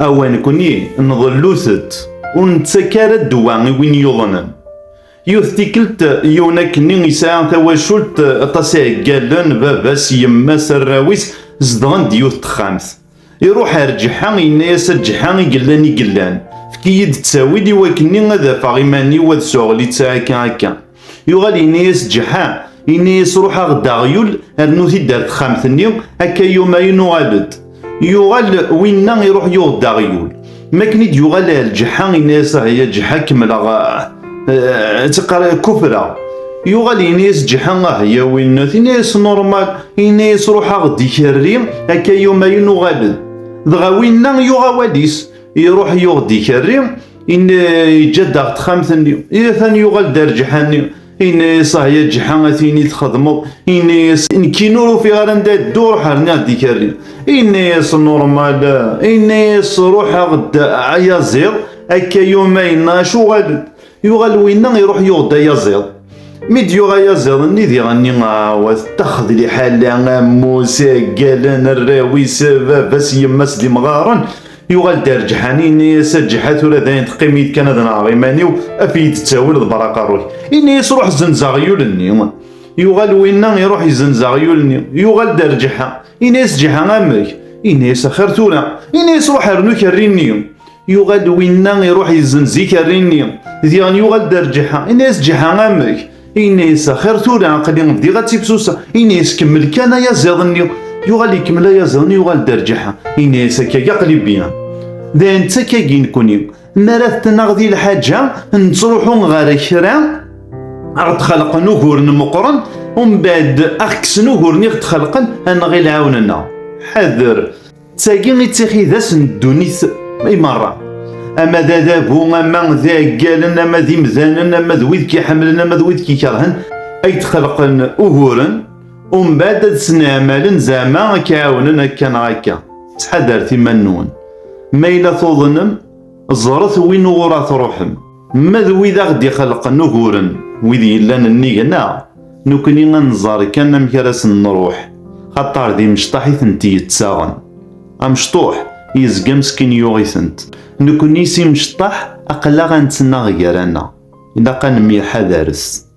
أوان كوني نظلوثت ونتسكر الدواء وين يظنن يوثتيكلت يونك نين يساعد تواشلت أطاسي قالن باباس يماس الراويس زدغن ديوث تخامس يروح يرجحان يناس الجحان يقلان فكيد تساوي لي وكني غادا فاغيماني واد سوغلي تساكا هكا يغال يناس جحان يناس روح غدا غيول ارنوثي دارت خامثني هكا يومين وغالد يغال وينا يروح يغدا غيول ما كنيد يغال الجحان يناس هي جحا كملا تقرا كفرة يغال يناس جحان هي وين يناس نورمال يناس روح غدي كريم هكا يومين وغالد دغا وينا يغا واديس يروح يغدي كريم إن يجد خامثني ثاني يغال دار جحاني إن صاحي جحان ثيني تخدمو إن كينورو في غرندا الدور حرنا دي كريم إن نورمال إن روح غدا يزير هكا يومين شو غالد يغال وينا يروح يغدا يزير ميد يوغا يزير نيدي غني وتاخذ لي حالة موسى قالن الراويس بس يمس دي مغارن يغال دار جحاني سجحات ولا داين تقيميت كان هذا ناغيمانيو افيد تساول البراقه روح اني يروح زنزاغيولني يغال وينا يروح يزنزاغيولني يغال دار جحا انيس جحا امك انيس خرتونا انيس روح رنو كريني يغال وينا يروح يزنزي كريني ديان يغال دار جحا انيس جحا امك انيس خرتونا قلي نبدي غاتيبسوسا انيس كمل كان يا زيضني يغال يكمل يا زيضني يغال دار جحا انيس هكا يقلب بيان ذا انت كاين كوني مرات تنغذي الحاجة نتروحو غير كرا غد خلق نوغور مقرن ومن بعد اخكس نوغور نيغ تخلقن انا غير العاوننا حذر تاكي يتخذ الدونيث اي مرة اما ذا ذابو اما ذا قالن اما ذي مذانن اما ذويذ كيحملن اما ذويذ كيكرهن اي تخلقن اوغورن ومن بعد تسنعملن زعما كيعاونن هكا هكا تحذر تيمنون ما إلا تظنم زرت وين غورا تروحم ما ذوي ذا غدي خلق نغورن ويذي يلان النينا نكني غنزار كان مكراس نروح خاطر ذي مشطاحي ثنتي يتساغن مشطوح يزقا مسكين يوغيثنت نكني سي مشطاح أقلا غنتسنا غيرانا إلا قان ميحا دارس